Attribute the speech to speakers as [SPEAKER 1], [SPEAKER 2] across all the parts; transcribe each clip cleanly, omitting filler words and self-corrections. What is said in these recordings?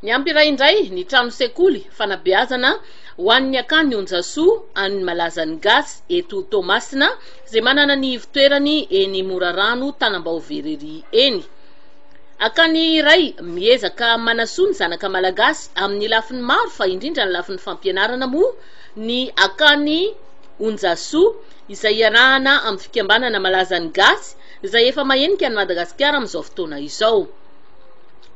[SPEAKER 1] Ny ampy iray indray ny trano sekoly fanabeazana ho an'ny akany Onjasoa any Malazan'ny Gasy eto Toamasina izay manana ny ivitoerany eny Morarano Tanambao-Vereri eny. Akany iray miezaka manasoa ny zanaka malagasy amin'ny lafiny maro fa indrindra ny lafiny fampianarana moa ny akany Onjasoa izay iarahana amin'ny fikambanana Malazan'ny Gasy izay efa mahenika ny Madagasikara amin'izao fotoana izao.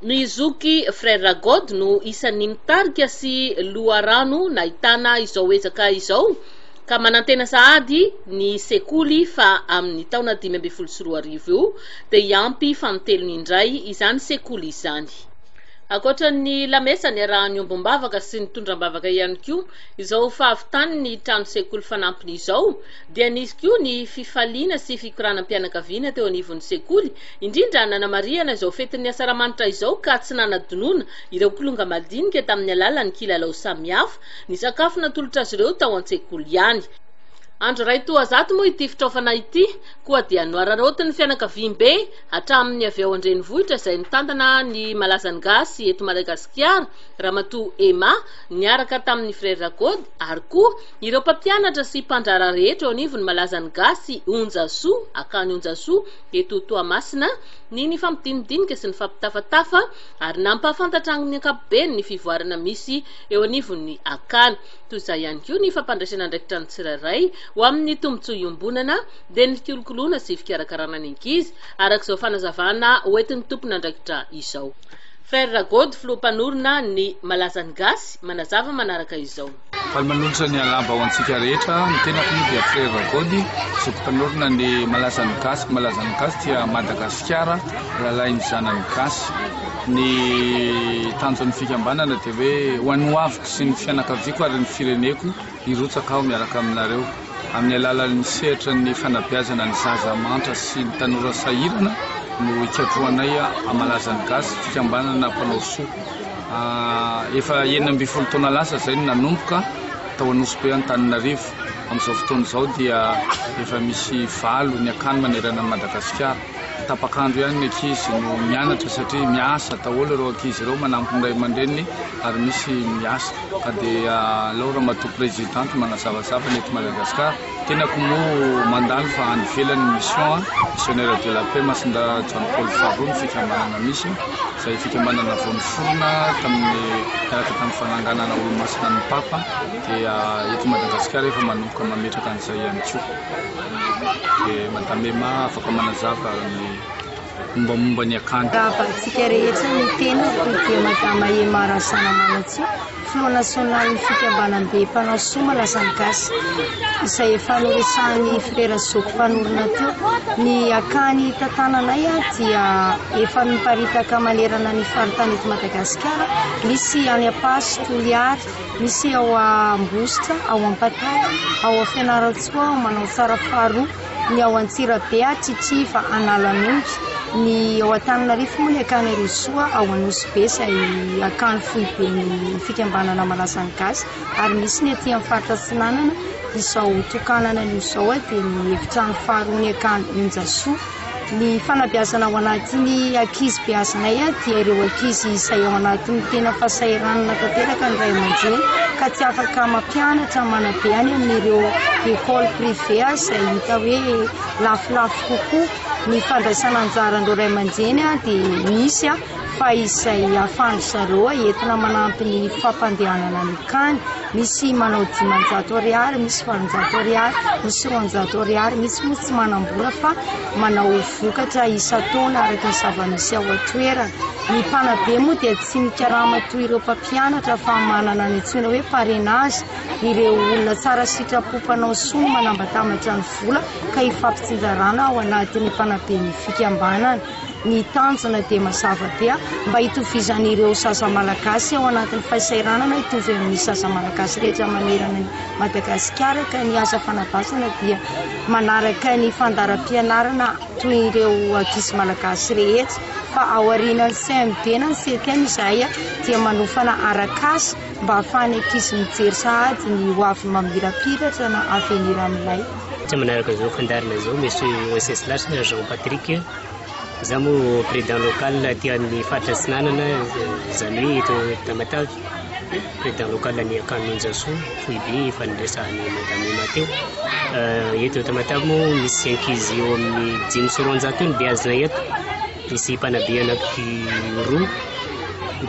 [SPEAKER 1] Ny Zoky Frère Ragod no isan'ny mitarika sy loharano nahitana izao ezaka izao ka manantena sahady ny sekoly fa amin'ny taona 2024 io dia iampy famitelony indray izany sekoly izany. Akoatran'ny lamesa ny arahany ombom-bavaka sy ny tondram-bavaka ihany koa izao fahavitany ny trano sekoly fanampiny izao dia nisy koa ny fifaliana sy fikoranam-pianakaviana teo anivon'ny sekoly indrindra nanamariana izao fetin'ny asaramanitra izao ka tsy nanadinoana ireo kolonga madinika tamin'ny alalan'ny kilalao samihafa ny sakafo natolotra azy ireo tao an-tsekoly ihany. Andro ray toa zato moa ity fitraofana ity koa dia noararaotin'ny fianakaviam-be hatramin'ny avy ao an-drenivohitra izay nitantana ny Malazan'ny Gasy eto Madagasikara Ramatoa Ema niaraka tamin'ny Frère Ragod ary koa ireo mpampianatra sy mpandrara rehetra eo anivon'ny Malazan'ny Gasy Onjasoa akany Onjasoa eto Toamasina ny nifampidinidinika sy ny fampitafatafa ary nampahafantatra amin'ny ankapobeny ny fivoarana misy eo anivon'ny akany. Toy izay ihany koa ny fampandraisana andraikitra ny tsirairay ho amin'ny tombotsoa iombonana dia ny fikolokoloana sy fikarakarana ny ankizy arak'izao fanazavana hoentin'ny tompony andraikitra izao. Frère Ragod filoha-mpanorona ny Malazan'ny Gasy manazava manaraka izao.
[SPEAKER 2] Manolotra ny alamba ho antsika rehetra ny tenako moa dia Frère Ragod zokom-mpanorona ny Malazan'ny Gasy. Malazan'ny Gasy dia Madagasikara lalain'ny zanan'ny Gasy. Ny tanjon'ny fikambanana dia hoe ho an'ny hoaviko sy ny fianakaviako ary ny fireneko hirotsaka aho miaraka aminareo amin'ny alalan'ny sehatra ny fanabeazana ny zaza mantra sy ny tanora sahirana no ikatroanay a Malazan'ny Gasy fikambanana mpanao soa. Efa 12 taona lasa zay no nanomboka tao Anosy be Antananarivo. Amin'izao fotoana izao dia efa misy valo ny akany manerana ny Madagasikara. Tapakandro ihany ny ankizy no mianatra satria miasa daholo ireo ankizy ireo manampy ny ray aman-dreniny ary misy miasa ka dia Laura Ramatoa présidente manazavazava ny eto Madagasikara. Tenako moa mandalo fa any ivelan'ny mission missionnaire de la paix Masinda John Paul Farouk ny fikambanana misy izay fikambanana vonoforona miaraka tamin'ny fananganana olo-masina ny Papa dia eto Madagasikara efa manomboka mametraka an'izay ihany koa. Dia Madame Ema afaka manazava ny mombamomba ny akany.
[SPEAKER 3] Raha antsika rehetra ny tena dia Madame Ema Rasanamanatsy Front National ny fikambanam-be mpanao soa Malazan'ny Gasy izay efa noresahan'ny Frère Zoky mpanorona teo. Ny akany tantananay dia efa miparitaka manerana ny faritany eto Madagasikara, misy any Ampasy, Toliary, misy ao Ambositra, ao Ampatay, ao Fianaratsoa, ao Manao Tsara Faharoa, ny ao Antsirabe, Tritriva, Analan'Omby, ny ao Antananarivo moa ny akany Rosoa, ao Anosy be izay akany foibe ny fikambanana Malazan'ny Gasy ary misy ny aty amin'ny faritra Tsinanana izao tokanana izao dia ny efitrano faharoa ny akany Onjasoa. Ny fanabeazana ao anatin'ny ankizy beazanay dia ireo ankizy izay ao anatin'ny tena fahasahiranana tanteraka ny ray aman-dreny ka tsy afaka mampianatra manabe any amin'ireo école privé izay hita hoe lafolafo kokoa. Ny fandraisana anjaran'ireo ray aman-dreny dia misy fa izay ahafahany zareo entina manampy ny fampandehanana ny kany. Misy manao 500 ariary, misy 400 ariary, misy 300 ariary, misy moa tsy manam-bola fa manao vokatra isa-taona araka ny zava-misy ao an-toerana. Ny mpanabe moa dia tsy mikarama toy ireo mpampianatra fa manana ny antsoina hoe parrainage. Ireo olona tsara sitrapo mpanao soa manambatambatra ny vola ka hifampitsinjarana ao anatin'ny mpanaben'ny fikambanana. Ny tanjona dia mazava be mba hitovizan'ireo zaza malagasy ao anatin'ny fahasairanana hitovy amin'ny zaza malagasy rehetra manerana ny Madagasikara ka ny asa fanabasana dia manaraka ny fandaharam-pianarana toy ireo ankizy malagasy rehetra fa ao aorian'ny CMD na ny CTN izay dia manofana arak'asa mba ahafahany ankizy mijery sahady ny ho avy mamirapiratra na avenir amin'ilay.
[SPEAKER 4] Manaraka izao fandarina izao misy OSS Large Jean Patrick za moa président local aty amin'ny faritra Tsinanana zany hoe eto Tamatavy président local ny Akanonjasoa Foibe efa niresahany madame teo eto Tamatavy moa misy ankizy eo amin'ny 500 eo ny beazina eto misy mpanabe anaky 2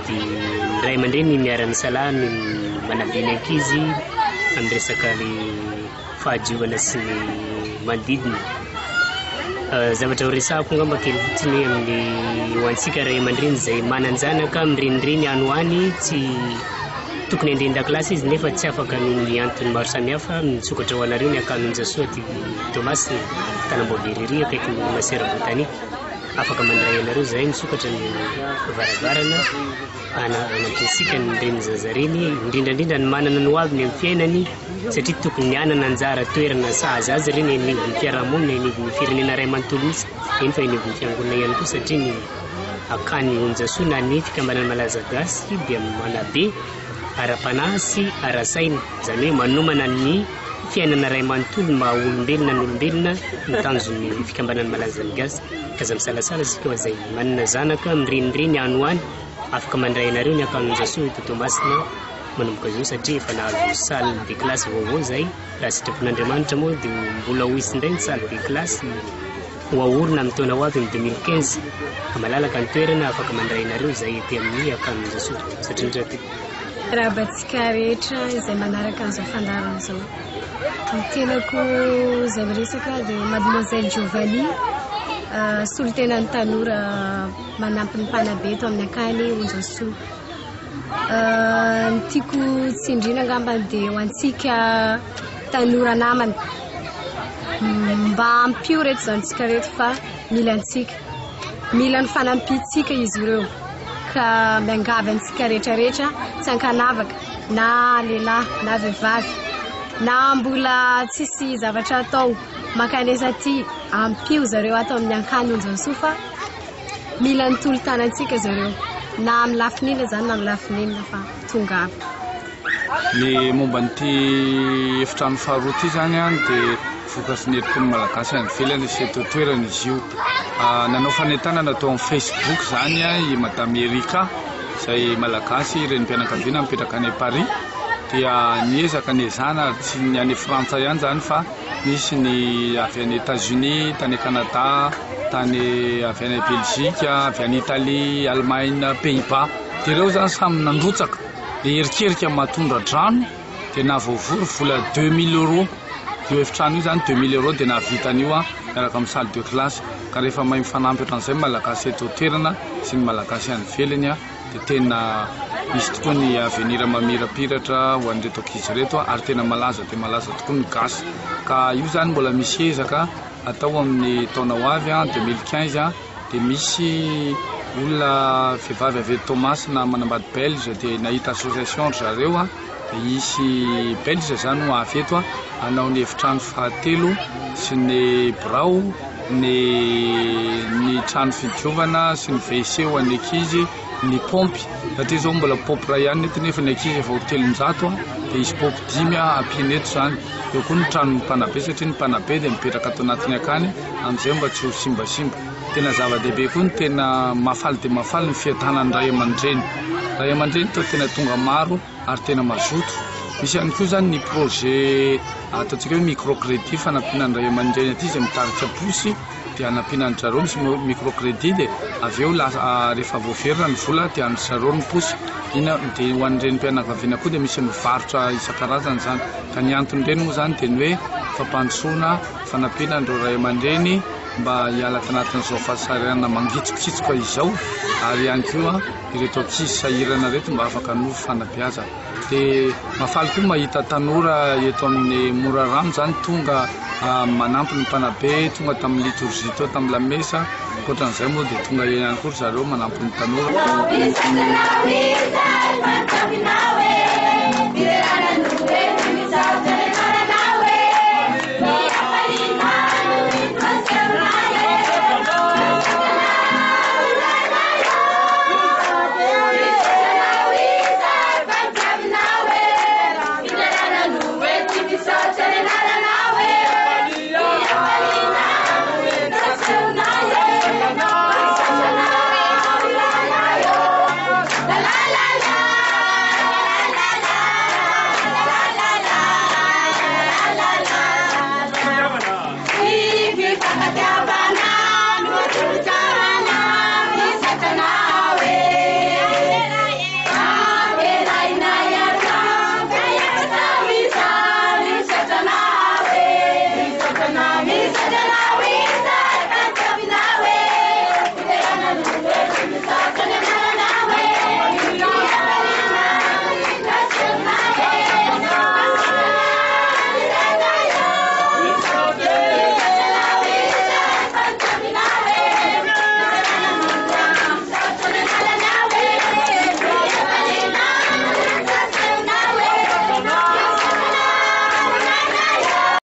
[SPEAKER 4] dia ray aman-dreny miara-misalaha ny manabe ny ankizy amin'ny resaka le fahadiovana sy ny manodidina zavatra horesahako ngamba kely fotsiny amin'ny ho antsika ray aman-dreny izay mananjanaka mirenireny any ho any tsy tokony andren-dakilasy izy nefa tsy afaka ny antony maro samihafa misokatra ho anareo ny Akanonjasoa ty Thomas Tanamboaberyry akaiky ny masera botanika afaka mandray anareo zay misokatra ny varavarana anampitsika ny reny zazareny indrindrandrindra ny manana ny hoavy ny amin'ny fiainany satria tokony ny anana anjara toerana sahaza azy reny anivon'ny fiarahamonina anivon'ny firenena ray manontolo mihitsy eny fa anivon'ny fiangonana ihany koa satria ny Akanonjasoa na ny fikambanana malaza gasy dia manabe ara-panahy sy ara-saina zany hoe manomana ny fiainana ray manontolo maha olombelona ny olombelona mitanjony fikambanana malaza ny gasy kaza misalasala sika ho zay manana zanaka mirenireny any ho any afaka mandray anareo ny Akanonjasoa eto Tomasina manomboka zao satria efa nahazo salle de classe vaovao zay raha sitrapon'Andriamanitra moa dia mbola ho isy indray ny salle de classe ho ahorona amin'ny taona ho avy ny 2015 ka malalaka ny toerana afaka mandray anareo zay ety amin'ny Akanonjasoa satria ndraty
[SPEAKER 5] raha batsika rehetra izay manaraka an'izao fandarana zao ny tenako zay miresaka dia mademoiselle Giovanni solon-tenan'ny tanora manampy ny mpanabe eto amin'ny akany Onjasoa ny tiako tsindrina ngamba dia ho antsika tanora namana mba ampio reto zanontsika reto fa mila antsika mila ny fanampitsika izy ireo ka miangavy antsika rehetrarehetra tsy ankanavaka na lehilahy na vehivavy na mbola tsisy zavatra atao makanesa ty ampio zareo ato amin'ny ankany Onjasoa fa mila ny tolo-tanantsika zareo na amin'ny lafinina zany na amin'ny lafinina fa tonga avy
[SPEAKER 2] ny momba nyty efitrano faharoa ty zany a dia vokatry ny erimpon'ny malagasy any velany sy eto toerana izy io nanao fanentana natao amin'ny Facebook zany a i madame Erika izay malagasy renim-pianakaviana mipetraka any Paris dia niezaka niezana tsy ny any Frantsa ihany zany fa misy ny avy any États-Unis tany Canada tany avy any Belgique avy any Italie Allemagne Pays-Bas dia ireo zany samy nandrotsaka dia erikerika matondra drano dia nahavoavory vola 2000 € io efitrano io zany 2000 € dia nahavitan'io a miaraka amin'ny salle de classe ka rehefa mahay mifanampy ohatran'izay malagasy eto toerana sy ny malagasy any velany a dia tena misy tokoa ny avenir mamirapiratra ho an'reto ankizy reto ary tena malaza dia malaza tokoa ny gasy ka io zany mbola misy ezaka atao amin'ny taona ho avy a 2015 a dia misy olona vehivavy avy eto Thomas na manambady belge dia nahita association zareo a dia isy belge zany ho avy eto a anao ny efitrano fahatelo sy ny birao ny trano fidiovana sy ny WC ho an'ny ankizy ny pompy satria zao mbola pompy ray ihany nety nefa ny ankizy efa ho 300 dia isy pompy 5 ampiny eto zany eo koa ny trano ny mpanabe satria ny mpanabe dia mipetraka ato anatiny akany amin'izay mba tsy ho simbasimba tena zava-dehibe koa ny tena mafaly dia mafaly ny fiatanany ray aman-dreny to tena tonga maro ary tena mazoto misy ihany koa zany ny projet ataontsika hoe microcrédit fanampianany ray aman-dreny aty izay mitarika posy dia anampianany zareo misy microcrédit dia avy eo rehefa voaverina ny vola dia andry zareo ny posy ina dia ho an'ireny mpianakaviana koa dia misy mivarotra isan-karazany zany ka ny antony reny moa zany dia ny hoe fampandrosoana fanampianan'ireo ray aman-dreny mba hialaka anatin'izao fahasarana mangitsokitsoka izao ary ihany koa ireto ankizy sahirana reto mba afaka novo fanabeaza dia mafaly koa mahita tanora eto amin'ny Morarano zany tonga manampy ny mpanabe tonga tamin'ny liturgie teo tamin'ny lamesa koatran'izay moa dia tonga ihany koa zareo manampy ny tanora
[SPEAKER 6] la la